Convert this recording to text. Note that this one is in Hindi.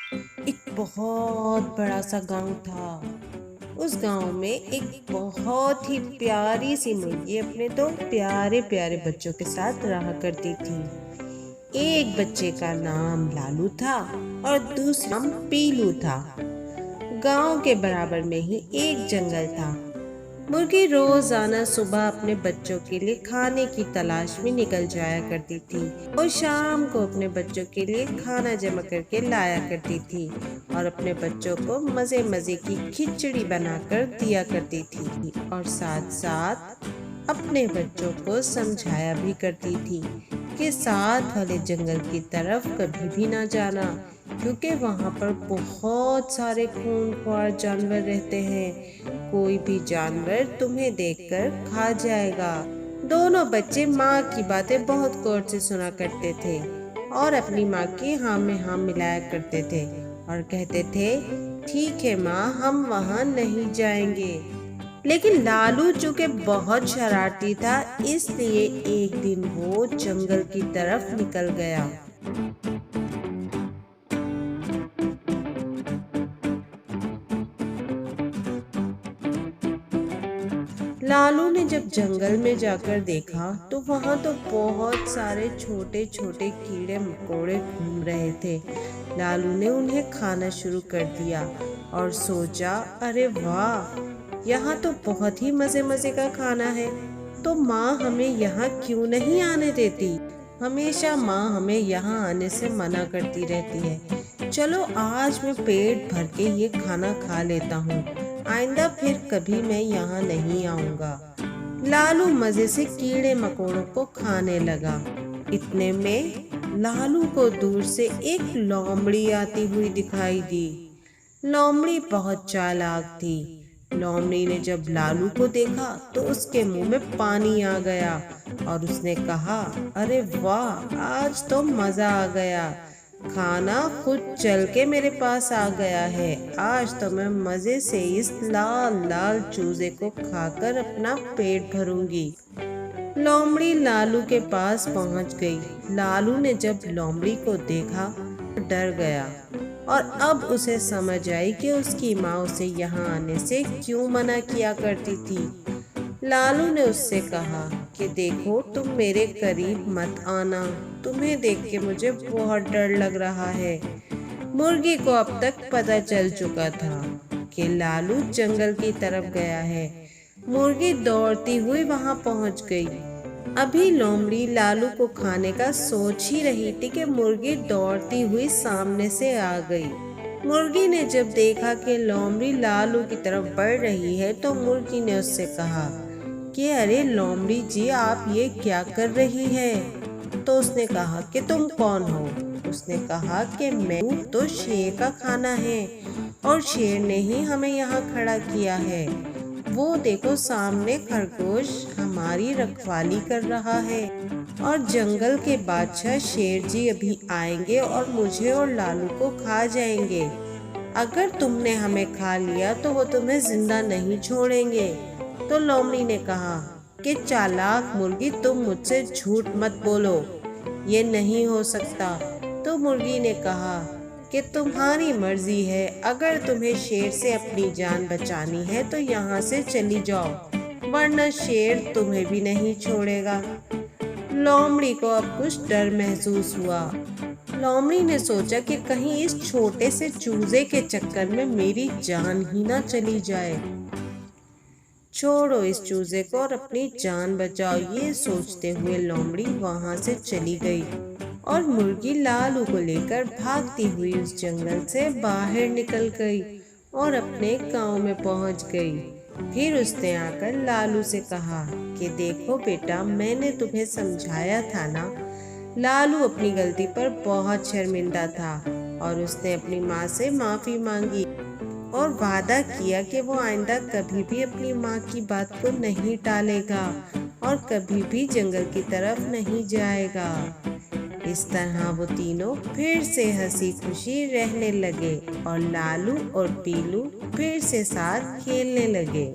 एक बहुत बड़ा सा गांव था। उस गांव में एक बहुत ही प्यारी सी मुर्गी अपने दो प्यारे प्यारे बच्चों के साथ रहा करती थी। एक बच्चे का नाम लालू था और दूसरा नाम पीलू था। गांव के बराबर में ही एक जंगल था। मुर्गी रोजाना सुबह अपने बच्चों के लिए खाने की तलाश में निकल जाया करती थी और शाम को अपने बच्चों के लिए खाना जमा करके लाया करती थी और अपने बच्चों को मजे मजे की खिचड़ी बनाकर दिया करती थी और साथ साथ अपने बच्चों को समझाया भी करती थी कि साथ वाले जंगल की तरफ कभी भी ना जाना, क्योंकि वहां पर बहुत सारे खूंखार जानवर रहते हैं। कोई भी जानवर तुम्हें देखकर खा जाएगा। दोनों बच्चे माँ की बातें बहुत गौर से सुना करते थे और अपनी माँ की हाँ में हाँ मिलाया करते थे और कहते थे, ठीक है माँ, हम वहाँ नहीं जाएंगे। लेकिन लालू चूंकि बहुत शरारती था, इसलिए एक दिन वो जंगल की तरफ निकल गया। लालू ने जब जंगल में जाकर देखा तो वहां तो बहुत सारे छोटे छोटे कीड़े मकोड़े घूम रहे थे। लालू ने उन्हें खाना शुरू कर दिया और सोचा, अरे वाह, यहाँ तो बहुत ही मजे मजे का खाना है। तो माँ हमें यहाँ क्यों नहीं आने देती? हमेशा माँ हमें यहाँ आने से मना करती रहती है। चलो आज मैं पेट भर के ये खाना खा लेता हूँ, आइंदा फिर कभी मैं यहाँ नहीं आऊंगा। लालू मजे से कीड़े मकोड़ों को खाने लगा। इतने में लालू को दूर से एक लोमड़ी आती हुई दिखाई दी। लोमड़ी बहुत चालाक थी। लोमड़ी ने जब लालू को देखा तो उसके मुंह में पानी आ गया और उसने कहा, अरे वाह, आज तो मजा आ गया। खाना खुद चल के मेरे पास आ गया है। आज तो मैं मजे से इस लाल लाल चूजे को खाकर अपना पेट भरूंगी। लोमड़ी लालू के पास पहुंच गई। लालू ने जब लोमड़ी को देखा तो डर गया और अब उसे समझ आई कि उसकी माँ उसे यहाँ आने से क्यों मना किया करती थी। लालू ने उससे कहा कि देखो, तुम मेरे करीब मत आना, तुम्हें देख के मुझे बहुत डर लग रहा है। मुर्गी को अब तक पता चल चुका था कि लालू जंगल की तरफ गया है। मुर्गी दौड़ती हुई वहां पहुंच गई। अभी लोमड़ी लालू को खाने का सोच ही रही थी कि मुर्गी दौड़ती हुई सामने से आ गई। मुर्गी ने जब देखा कि लोमड़ी लालू की तरफ बढ़ रही है तो मुर्गी ने उससे कहा कि अरे लोमड़ी जी, आप ये क्या कर रही है? तो उसने कहा कि तुम कौन हो? उसने कहा कि मैं तो शेर का खाना है और शेर ने ही हमें यहाँ खड़ा किया है। वो देखो, सामने खरगोश हमारी रखवाली कर रहा है और जंगल के बादशाह शेर जी अभी आएंगे और मुझे और लालू को खा जाएंगे। अगर तुमने हमें खा लिया तो वो तुम्हें जिंदा नहीं छोड़ेंगे। तो लोमड़ी ने कहा कि चालाक मुर्गी, तुम मुझसे झूठ मत बोलो, ये नहीं हो सकता। तो मुर्गी ने कहा कि तुम्हारी मर्जी है, अगर तुम्हें शेर से अपनी जान बचानी है तो यहाँ से चली जाओ, वरना शेर तुम्हें भी नहीं छोड़ेगा। लोमड़ी को अब कुछ डर महसूस हुआ। लोमड़ी ने सोचा कि कहीं इस छोटे से चूजे के चक्कर में मेरी जान ही ना चली जाए। छोड़ो इस चूजे को और अपनी जान बचाओ, ये सोचते हुए लोमड़ी वहां से चली गई और मुर्गी लालू को लेकर भागती हुई उस जंगल से बाहर निकल गई और अपने गांव में पहुंच गई। फिर उसने आकर लालू से कहा कि देखो बेटा, मैंने तुम्हें समझाया था ना। लालू अपनी गलती पर बहुत शर्मिंदा था और उसने अपनी माँ से माफी मांगी और वादा किया कि वो आइंदा कभी भी अपनी माँ की बात को नहीं टालेगा और कभी भी जंगल की तरफ नहीं जाएगा। इस तरह वो तीनों फिर से हंसी खुशी रहने लगे और लालू और पीलू फिर से साथ खेलने लगे।